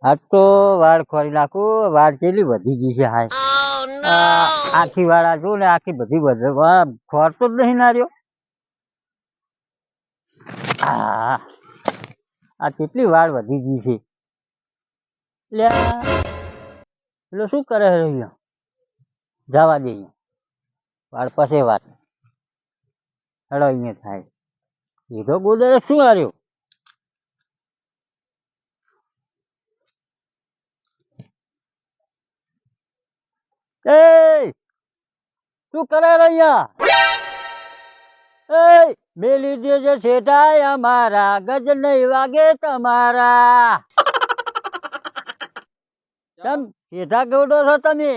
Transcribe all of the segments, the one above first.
આજ તો વાળ ખોરી નાખું. વાળ કેટલી વધી ગઈ છે હાય. આખી વાળ આ જો ને આખી બધી ખોરતો જ નહીં ના રહ્યો. આ કેટલી વાળ વધી ગઈ છે. એટલે શું કરે છે અહીંયા? જવા દે વાળ પાસે વાત હેડો અહીંયા થાય. હીરો ગોદરે શું હાર્યો? એ શું કરે રહ્યા? એ મેલી દેજે શેઠાય અમારા, ગજ નહીં વાગે તમારા. કેમ શેઠા કેવડો છો તમે?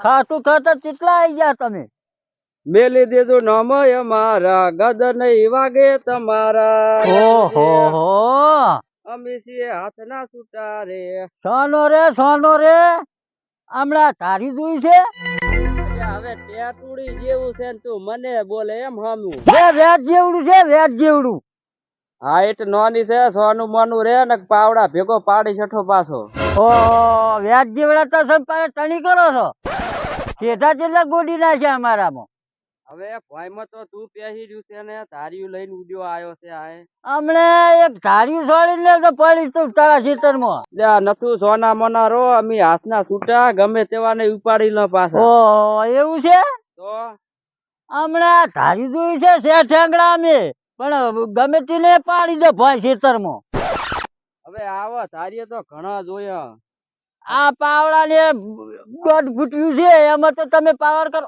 ખાતું ખાતા કેટલા આવી ગયા તમે? મેલી દેજો નામ અમારા, ગદ નહીં વાગે તમારા. ઓહો હો, અમે છીએ હાથના છૂટા રે. સોનો રે સોનો રે, હમણાં તારી જોઈ છે? હવે ટેટુડી જેવું છે ને તું મને બોલે એમ હામું. વેટ જેવડું છે, વેટ જેવડું. હાઈટ નોની છે, સોનું મોનું રે ને પાવડા ભેગો પાડી છઠો પાછો. ઓહો, વેટ જેવડા તો સંપાદે તણી કરો છો. શેઠા જેટલા ગોડી નાખ્યા અમારામાં. હવે ભાઈમાં તો તું પહેરી રહ્યું છે ને ધાર્યું લઈને ઉડ્યો આવ્યો છે આય. હમણે એક ધાર્યું છોડીને તો પડી તું તારા ખેતરમાં. નતું સોના મોના રો, અમે હાથના છૂટા ગમે તેવા ને ઉપાડી લો પાછા. ઓહો એવું છે? તો હમણાં ધારી જોઈ છે શેઠાંગડા અમે, પણ ગમે તેને પાડી દે ભાઈ ખેતરમાં. હવે આવો ધારીએ તો ઘણા જોયા. આ પાવડા ને દોઢ ફૂટ્યું છે એમાં તો તમે પાવર કરો.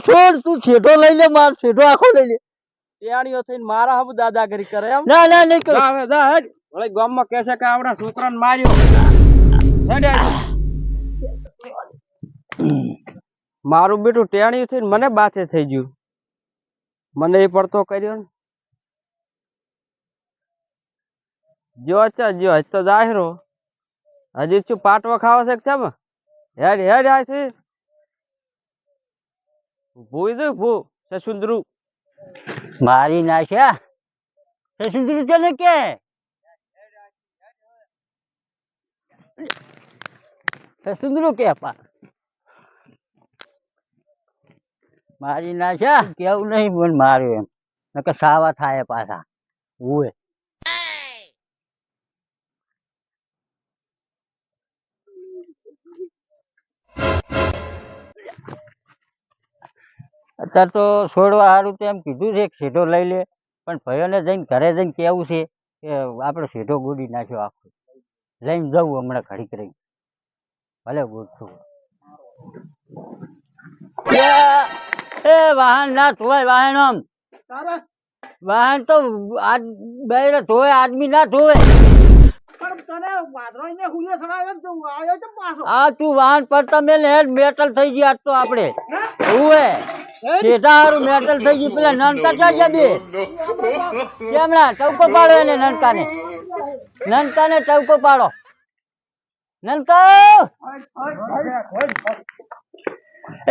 છોડ તું છેડો લઈ લે, માર છેડો આખો લઈ લે. ટેણીઓ થઈને મારા હમ દાદાગીરી કરે એમ. ના ના નહીં કરું. હવે જા હેડ. વળી ગામમાં કહેશે કે આપણા છોકરાને માર્યો. હેડ હેડ. મારું બેટું ટેણી થઈને મને બાથે થઈ ગયું. મને એ પડતો કર્યો ને. જો અચ્છા જો હજ તો જાહેરો. હજી શું પાટવા ખાવા છે કેમ? હેડ હેડ આય છે. ભૂઈ દે ભૂ છે સુંદરું. મારી નાખ્યા તે સુંદરી તને કે સુંદરું કે મારી નાખ્યા કેવું નહીં પણ માર્યું એમ નકર સાવા થાય પાછા. ઉએ અત્યારે તો છોડવા સારું તો એમ કીધું છે સીધો લઈ લે, પણ ભાઈઓને જઈને ઘરે જઈને કેવું છે કે આપણે સીધો ગોડી નાખ્યો આખો. જઈને જવું હમણાં ઘડીક રહી ભલે ગોઠવું. એ વાહન ના ધોવાય, વાહન આમ વાહન તો આજ બૈરે ધોવે, આદમી ના ધોવે. આ તું વાહન પડતા મેલ હેડ મેટલ થઈ ગયા આજ તો આપણે. ઉવે સીધા હારું મેટલ થઈ ગયું. પેલા નનકા ક્યાં છે બે? કેમણા ચૌકો પાડો એને નનકાને, નનકાને ચૌકો પાડો. નનકા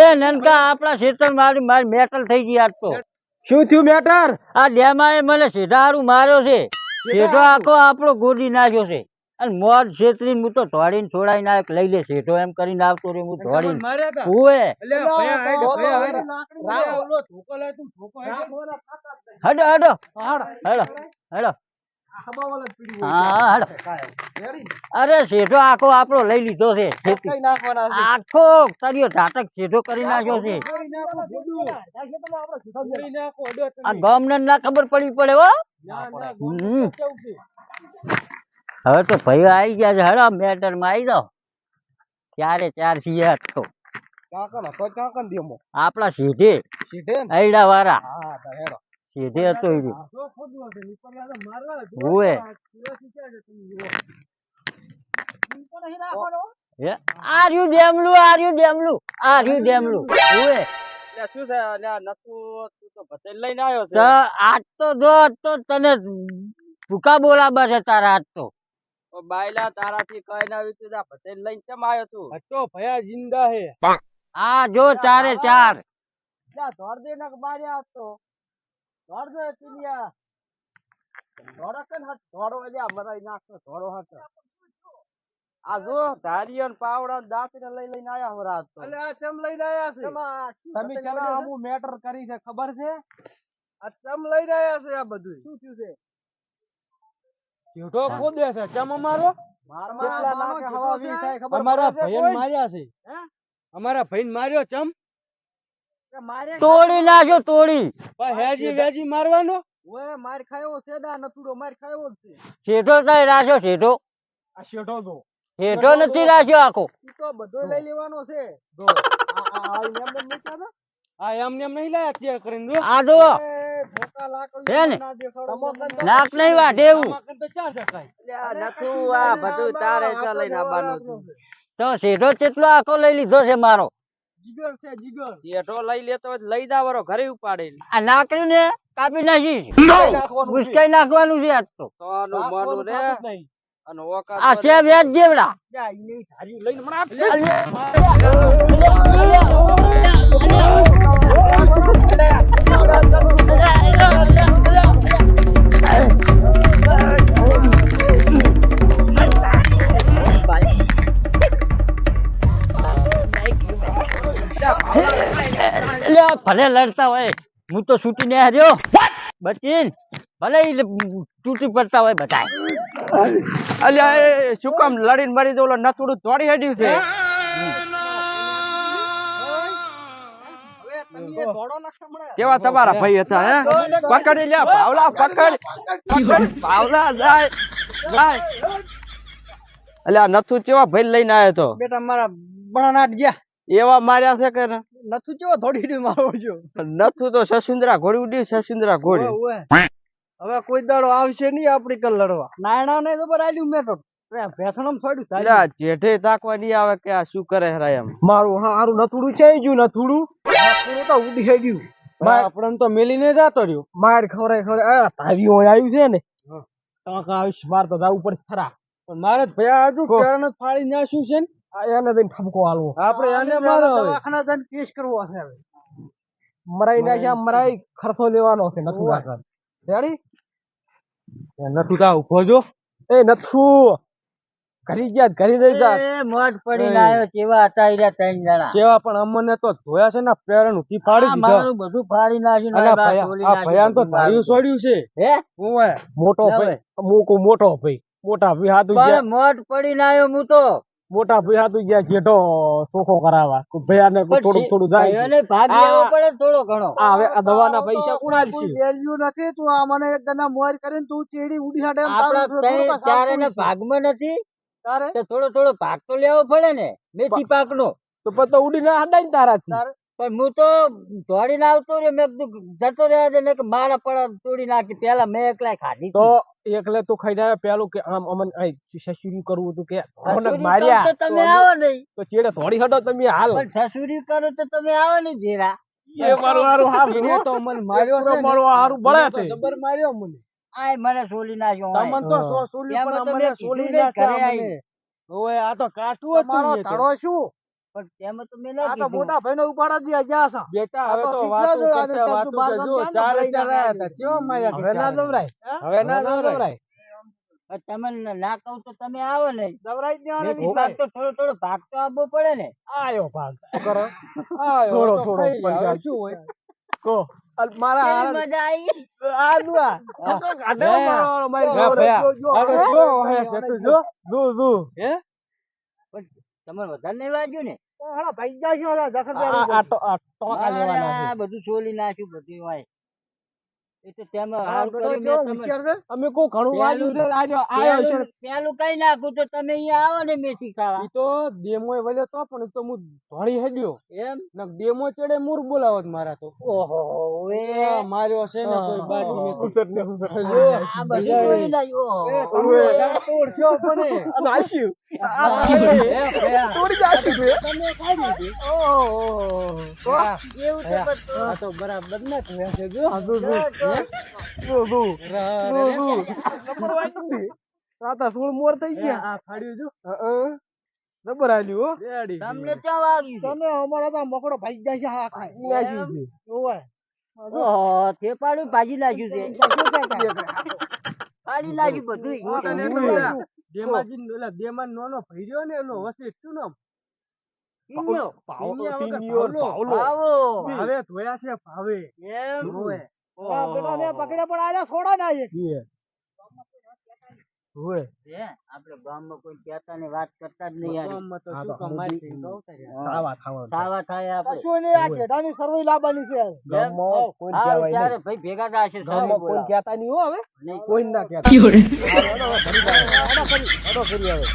એ નનકા આપણા ક્ષેત્ર મારી મારી મેટલ થઈ ગઈ આજ તો. શું થયું મેટર? આ ડેમાએ મને સીધા હારું માર્યો છે. સીધો આખો આપણો ગોડી નાખ્યો છે. અને મોજ છેતરીને હું તો ધોડીને છોડાઈ નાખ લઈ લે સીધો એમ કરીને આવતો રહ્યો. હું ધોડીને ઉવે હડો હડો હડો હડો. હા હડો. અરે સીધો આખો આપણો લઈ લીધો છે. આખો તરિયો ઝાટક સીધો કરી નાખ્યો છે. આ ગામને ના ખબર પડી પડે હો. હવે તો ભાઈ આવી ગયા છે. હડો મેટર માં આવી જાઓ. ચારે ચાર છીએ તો આપડા સીધે હૈડા વાળા સીધે હતો. હુએ આર્યું ડેમલું, આર્યું ડેમલું, આર્યું ડેમલું. હુએ એટલે શું છે અલ્યા નતું તું તો ભતે લઈને આવ્યો છે તો આજ તો જો આજ તો તને ભૂકા બોલાવા છે તારા આજ તો. તો બાયલા તારાથી કઈ ના વીતું જા ભતે લઈને કેમ આવ્યો તું તો ભયા જિંદા હે આ જો ચારે ચાર. ધોર દે ના બાર્યા તો ધોર દે ટીલિયા ધોરો કન હટ ધોરો અલ્યા મરાઈ નાખતો ધોરો હટ આ જો ધારિયો ને પાવડા ને દાંતને લઈને આયા હું રાત તો એટલે આ ચમ લઈને આયા છે તમે ચલો અમુ મેટર કરી છે ખબર છે આ ચમ લઈને આયા છે આ બધું શું થયું છે જેઠો ખોદે છે ચમ અમારો કેટલા લાખ હવા વી થાય ખબર અમારા ભાઈને માર્યા છે હે અમારા ભાઈને માર્યો ચમ તોડી નાખ્યો તોડી. પણ હેજી વેજી મારવાનો ઓય માર ખાયો સેદા નતુડો માર ખાયો છે શેઠો કઈ રાખ્યો શેઠો? આ શેઠો તો શેઠો નથી રાખ્યો આખો. ઈ તો બધો લઈ લેવાનો છે જો આ એમ એમ નહીં કાદા આ એમ એમ નહીં લાયા ચેક કરીને જો આ જો ધોકા લાકડી હે ને? ના દેખાડો નાક નહીં વાઢે એવું. તમાકન તો ચા શકાય અલ્યા નતું આ બધું તારે ચા લઈને આવવાનું હતું તો શેઠો કેટલો આખો લઈ લીધો છે મારો. જીગર છે જીગર જેઠો લઈ લેતો હોય તો લઈ જા વરો ઘરે ઉપાડે આ નાકરી ને કાપી નાખી મુસ્કાઈ નાખવાનું છે આજ તો. સોનું મોનું રે અને ઓકા આ છે વેજ જેવડા. લઈને મને ભલે લડતા હોય હું તો છૂટી ને હાર્યો બચીન ભલે ઈ તૂટી પડતા હોય બધા. અલ્યા એ શું કામ લડીને મરી દો નથુડું દોડી હેડ્યું છે કેવા તમારા ભાઈ હતા હે પકડી લ્યા ભાવલા પકડ ભાવલા જાય જાય અલ્યા નથુ કેવા ભાઈ લઈને આવ્યો તો બેટા મારા બણાનાટ ગયા એવા માર્યા છે કે નથુ કેવો થોડી મારો છો નથુ તો સસુંદરા ઘોડી ઉડી સસુંદરા ઘોડી હવે કોઈ દાડો આવશે નહીં આપડી કલ લડવા નાયણા ને જબર આલ્યું મેં તો ભેથણમ છોડ્યું અલ્યા જેઠે તાકવા નહીં આવે કે આ શું કરે હરાય એમ મારું હારું નથુડું ચાઈ ગયું નથુડું નથુડું તો ઉડી થઈ ગયું આપડે તો મેલીને જાતો રહ્યો માર ખવરાય ભાવી હોય આવ્યું છે ને ટકા આવીશ માર તો જાવું પડે ખરા પણ મારે જ ભયા આજુ પેરણ ફાડી નાખ્યું છે ને એને દઈને ઠપકો હાલવો આપણે એને મારો દવાખાના જઈને કેસ કરવો છે હવે મરાઈ નાખ્યા મરાઈ ખર્ચો લેવાનો છે નથુ આગળ રેડી એ નથુ તા ઉભો જો એ નથુ ઘરી ગયા ઘરી દઈ જા એ મોટ પડીને આવ્યો કેવા હતા ઈરા ત્રણ જણા. કેવા પણ અમને તો જોયા છે ને પેરણ ઉઠી ફાડી આ દીધો મારું બધું ફાડી નાખ્યું ને અને આ ભયા તોડી આ નાખ્યું ભયાન તો બધું ધાર્યું મારું. છોડ્યું છે હે ઓય મોટો ના ભાઈ મોટો ભાઈ મોટા ભાઈ હાથું પણ ગયા મોટ પડીને આવ્યો હું તો. મોટા ભાઈ હાથું ગયા જેઠો ચોખ્ખો કરાવવા ભયાને થોડું થોડું જાય ભાઈઓને ભાગ લેવો પડે થોડો ઘણો. આ હવે આ દવાના પૈસા કોણ આલશે વેલ્યુ નથી તું આ મને એક દના મોર કરીને તું ચેડી ઉડી હાડે એમ આપણા ત્રણ ચારેને ભાગમાં નથી તારે તો થોડો ભાગ તો લેવો પડે ને મેથી પાકનો. તો પછી તો ઉડી ના હાડાય ને તારાથી પણ હું તો દોડીને આવતો રહ્યો મેં કીધું જતો રહ્યા છે ને કે મારા પડા તોડી નાખી પેલા મેં એકલા ખાધી તો એકલે તું ખાઈ જાય પેલું કે આમ અમન સસુરી કરવું હતું કે સસુરી માર્યા કરો તો તમે આવો નહીં તો ચેડે થોડી હડો તમે હાલ પણ સસુરી કરો તો તમે આવો નહીં ભેરા. એ મારું હારું હારું તો મને માર્યો છે મારું હારું બળે છે જબર માર્યો મને આય મને સોલી નાખ્યો તમને તો સોલી પણ અમને સોલી નાખ્યા અમને ઓય આ તો કાઠું હતું મારો ધડો શું પણ તેમાં તો મેં આ તો મોટા ભાઈને ઉપાડા દીયા જ્યાં છે બેટા હવે તો વાતો કરશે વાતો કે જો ચાર ચાર આયા હતા કેવો માર્યા હવે ના દવરાય હવે ના દવરાય તમે ના કહું તો તમે આવો નહીં. દવરાય જ નહીં મેથી પાક તો થોડો ભાગ તો આપવો પડે ને. આયો ભાગ શું કરો આયો થોડો પૈસા શું હોય કો મારા કેવી મજા આવી. આ દુઆ તો ગાડો મારો મારી જો હે છે તું જો દુ હે તમારે વધારે નહીં વાગ્યું ને. હાલા ભાઈ જાય છે ઓલા જખર આ ટોકા લેવાના મારે આ બધું સોલી નાખ્યું બધું હોય. એ તો તેમાં હાલ કર્યું મેં તમને. અમે કોઈ ઘણું વાગ્યું છે આજો આયો છે પેલું કઈ નાખું તો તમે અહીંયા આવો ને મેથી ખાવા ઈ તો ડેમોય વળ્યો તો પણ ઈ તો હું ધોળી હેડ્યો એમ. ને ડેમો ચડે મૂર બોલાવત મારા તો ઓહો હવે માર્યો છે ને કોઈ બાજુ મેં આ બધું જોઈ નાખ્યું. ઓહો. તોડશો પણ અને આશી તોડી જાશી તમે ખાઈ લીધી એવું તો બધું. આ તો બરાબર ના થયા છે જો જો, જો. નંબર વાંચી નથી રાતા 16 મોર થઈ ગયા આ ફાડ્યું જો નંબર આલ્યું હો રેડી તમને ક્યાં વાગ્યું છે? તમે અમારા તો મકડો ભાઈ જાય છે હા ખાય નાખ્યું છે ઓય ઓહો, તે પાડ્યું ભાજી નાખ્યું છે. પાડી નાખ્યું બધુંય. દેમાજી ઓલા દેમાન નોનો ભઈર્યો ને એનો વસે શું નામ ઈયો. ભાવલો આવો. ભાવે ધોયા છે ભાવે એમ. ઓય ઓહો. પકડ્યા પણ આયા છોડા ના આયે ઓય છે, આપણે ગામમાં કોઈ કહેતા ને વાત કરતા જ નહીં યાર. ગામમાં તો શું કમાઈ થઈ તો તાવા ખાવા ખાવા થાય આપણે. કશું ને આ કેડાની સરવઈ લાવવાની છે ગામમાં કોઈ હારું, ત્યારે ભાઈ ભેગા થશે. ગામમાં કોઈ કહેતા નહીં હો હવે નહીં. કોઈ ના કહેતા અડો કરી આવે